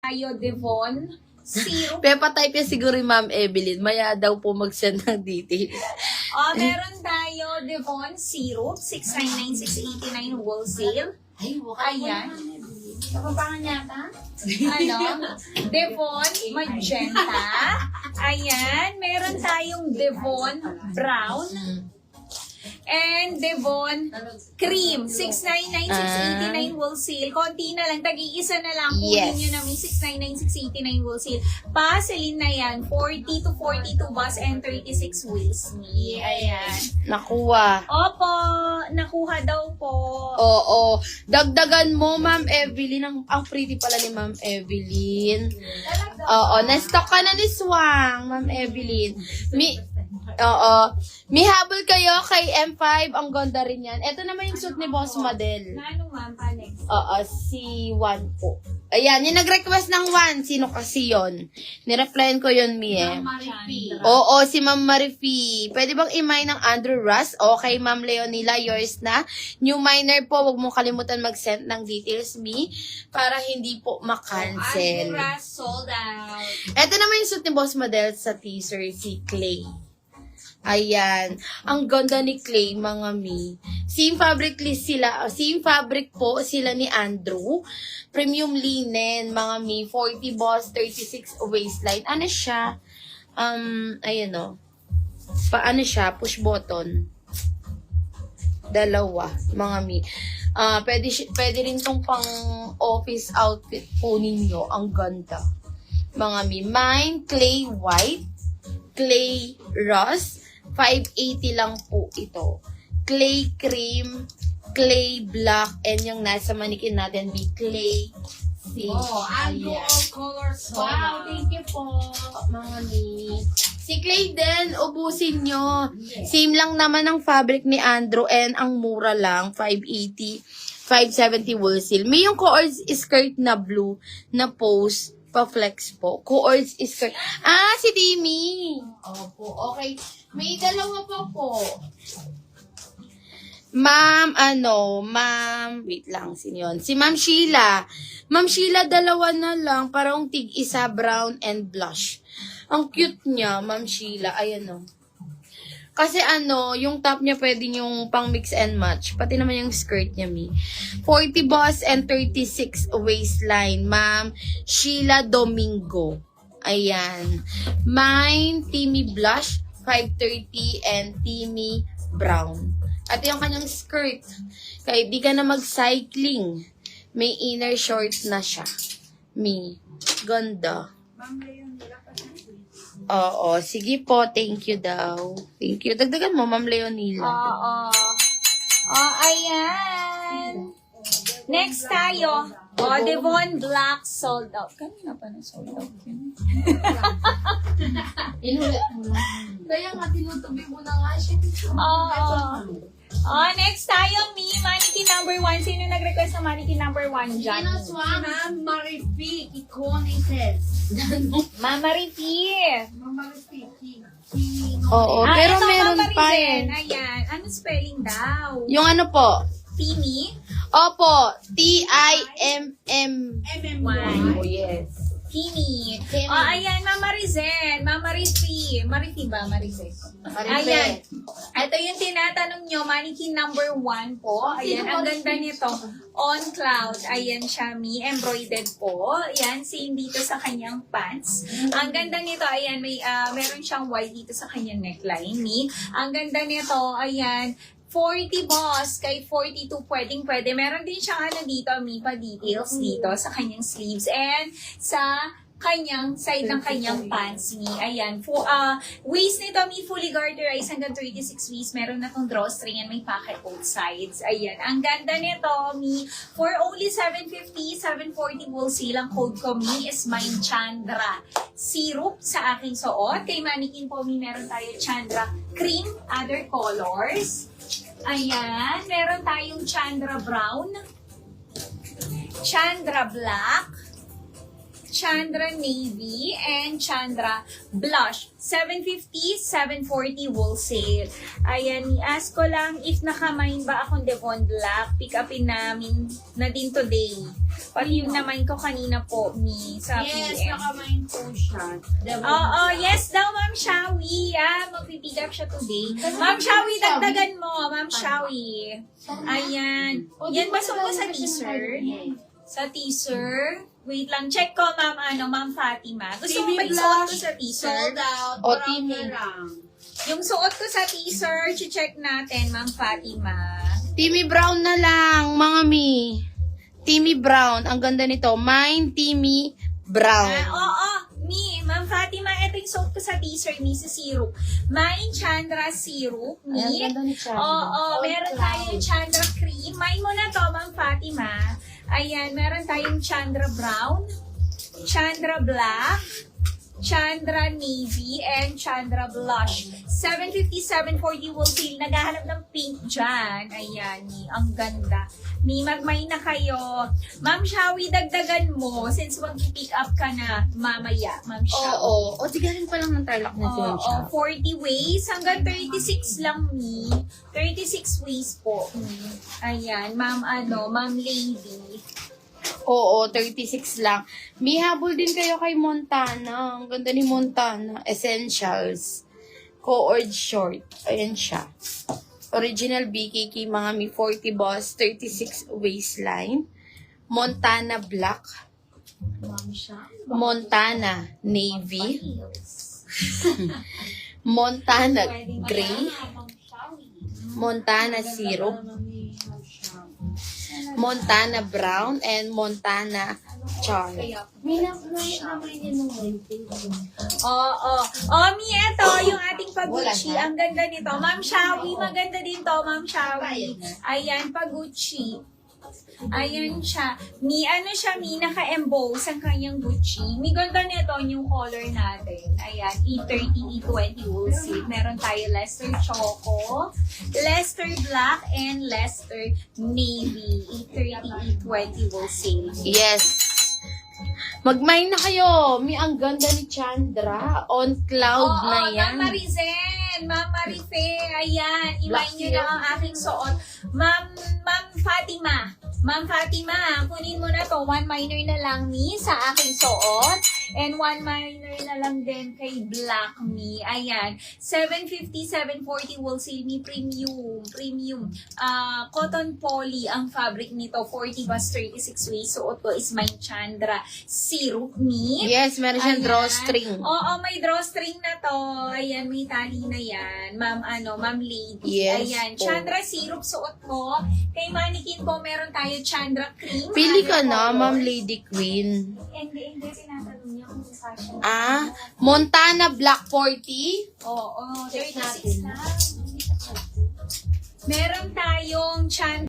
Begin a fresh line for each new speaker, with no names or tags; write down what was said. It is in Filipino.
tayo, Devon. Syrup.
Pepa-type yan siguro yung Ma'am Evelyn. Maya daw po mag-send ng details.
Meron tayo, Devon Syrup, 699-689 wholesale. Ayan.
Kapapangan yata?
Devon Magenta. Ayan. Meron tayong Devon Brown. And Devon Cream, 699-689 wholesale. Konti na lang, tag-iisa na lang. Kunin nyo namin 699-689 wholesale. Paselin na yan, 40 to 42 bus and 36 wheels. Ayan.
Nakuha.
Opo, nakuha daw po.
Oo. Dagdagan mo, Ma'am Evelyn. Ang pretty pala ni Ma'am Evelyn. Oo. Na-stock ka na ni Swang, Ma'am Evelyn. Oo. May habol kayo kay M5. Ang ganda rin yan. Ito naman yung suit ni Boss Madel.
Ano ma'am, Alex?
Oo. Si Juan po. Ayan. Yung nag-request ng Juan. Sino kasi yun? Nireplyan ko yun, Mie. Oo. Si Ma'am Marifi. Pwede bang i-mine ng Andrew Russ? Okay, Ma'am Leonila. Yours na. New miner po. Huwag mong kalimutan mag-send ng details, Mi. Para hindi po makancel.
Andrew Russ sold out.
Ito naman yung suit ni Boss Madel sa teaser. Si Clay. Ayan. Ang ganda ni Clay, mga mi. Same fabric list sila. Same fabric po sila ni Andrew. Premium linen, mga mi. 40 boss, 36 waistline. Ano siya? Ayan o. Paano siya? Push button. Dalawa, mga mi. Pwede rin tong pang office outfit po ninyo. Ang ganda. Mga mi. Mine, Clay White. Clay Rust. 580 lang po ito. Clay Cream, Clay Black, and yung nasa manikin natin, be Clay Sage.
Andrew all colors.
Wow, thank you po, mga mi. Si Clay din, ubusin nyo. Same lang naman ang fabric ni Andrew, and ang mura lang, 580, 570 wholesale. May yung coords skirt na blue, na pose, pa-flex po. Coords skirt. Si Timmy. Opo, okay. May dalawa pa po. Ma'am, wait lang, sino yun? Si Ma'am Sheila. Ma'am Sheila, dalawa na lang, parang tig-isa, brown and blush. Ang cute niya, Ma'am Sheila. Ayan o. Kasi yung top niya pwede yung pang mix and match. Pati naman yung skirt niya, Mi. 40 boss and 36 waistline. Ma'am Sheila Domingo. Ayan. Mine, Timmy Blush, 530 and Timmy Brown. At yung kanyang skirt. Kaya di ka na mag-cycling. May inner short na siya. Mi. Ganda. Oo. Sige po. Thank you daw. Thank you. Dagdagan mo, Ma'am Leonila.
Oo. Ayan. Next tayo. Devon Black sold out. Kanina pa na sold out yun.
Inulit mo lang. Kaya nga, tinutubi mo na nga siya.
Next tayo, Mi. Mannequin number 1. Sino nag-request ng mannequin number 1 dyan?
Ma'am Marifi, Iconices.
Mama Ricky.
Ma'am Marifi,
Oo, pero
ito,
meron
Mama
pa
Rizen.
eh.
Ayan. Ano spelling daw?
Yung ano po?
Timmy.
Opo, T-I-M-M.
MMY.
Oh, yes.
Timmy.
Timmy.
Ayan, Mama Rizen. Mama Rifi. Marifi ba? Marizen. Ayan. Ito yung tinatanong nyo, mannequin number 1 po. Ayan, ang ganda nito. On Cloud. Ayan siya, Mi. Embroidered po. Ayan, same dito sa kanyang pants. Ang ganda nito, ayan, meron siyang white dito sa kanyang neckline, Mi. Ang ganda nito, ayan, 40 boss, kay 42 pwede. Meron din siyang dito, Mi, pa details dito sa kanyang sleeves and sa kanyang side ng kanyang pants, Mi. Ayan. Waist nito, Mi, fully garterized hanggang 36 waist. Meron na tong drawstring and may pocket both sides. Ayan. Ang ganda nito, Mi. For only 750, 740 wholesale, ang code ko, Mi, is mine Chandra. Syrup sa aking suot. Kay mannequin po, Mi, meron tayo Chandra cream, other colors. Ayan. Meron tayong Chandra brown, Chandra black, Chandra Navy, and Chandra Blush. 750, 740 wholesale. Ayan, i-ask ko lang if nakamain ba akong Devon Black. Pick upin namin na din today. Pati yung naman ko kanina po, sa
Yes,
PM.
nakamain po siya.
Oo, yes daw, Ma'am Shawi. Magpipick up siya today. Ma'am Shawi, dagdagan mo, Ma'am Shawi. Ayan. Yan, basok ko sa teaser. Sa teaser. Wait lang, check ko, Ma'am Fatima. Gusto mo ba isuot ko sa teaser?
Sold out.
O,
Brown
Timmy.
na lang.
Yung suot ko sa teaser, check natin, Ma'am Fatima.
Timmy Brown na lang, mga mi. Timmy Brown. Ang ganda nito. Mine Timmy Brown.
Oo, Ma'am Fatima, ito yung suot ko sa teaser, sa syrup. Mine Chandra syrup,
Ay, ang ganda ni Chandra.
Oo, meron tayong Chandra cream. Mine mo na to, Ma'am Fatima. Ayan, meron tayong Chandra brown, Chandra black, Chandra navy, and Chandra blush. 750, 740 wholesale. Naghahanap ng pink dyan. Ayan, ang ganda. Magmay na kayo. Ma'am Shawi, dagdagan mo since mag-pick up ka na mamaya, Ma'am Shawi.
Oo. O, di galing pa lang ng Tarlac na si Ma'am
Oo,
Shah.
40 ways. Hanggang 36 lang, 36 ways po, Ayan, Ma'am Lady.
Oo, 36 lang. May habol din kayo kay Montana. Ang ganda ni Montana. Essentials. Co-ord short. Ayan siya. Original BKK, mga mi 40 boss, 36 waistline. Montana black. Montana navy. Montana gray. Montana syrup. Montana brown and Montana char.
Oo. Ito, yung ating Pagucci. Ang ganda nito. Ma'am Shawi, maganda din to, Ma'am Shawi. Ayan, Pagucci. Ayan siya. Naka-emboss ang kanyang Gucci. Ganda nito yung color natin. Ayan, E30, E20 wholesale. Meron tayo Leicester Choco, Leicester Black, and Leicester Navy. E30, E20 wholesale.
Yes. Magmine na kayo. Ang ganda ni Chandra. On cloud na yan.
Ma'am Marizen, Ma'am Marife, ayan, imayin nyo na ang aking suot. Ma'am Fatima, kunin mo na to. One minor na lang sa aking suot. And one minor na lang din kay Black Ayan. 750, 740 wholesale premium. Cotton poly ang fabric nito. 40 bus 36 waist. Suot ko is my Chandra syrup
Yes, meron siyang
Ayan.
drawstring.
Oo, may drawstring na to. Ayan, may tali na yan. Ma'am Lady.
Yes
Ayan,
po.
Chandra syrup suot ko. Kay Mannequin po, meron tayo Chandra cream.
Pili ka
Ano
na,
color?
Ma'am Lady Queen.
Hindi, tinatanong niya kung fashion.
Montana Black 40.
Oo, 36 lang. Meron tayong Chandra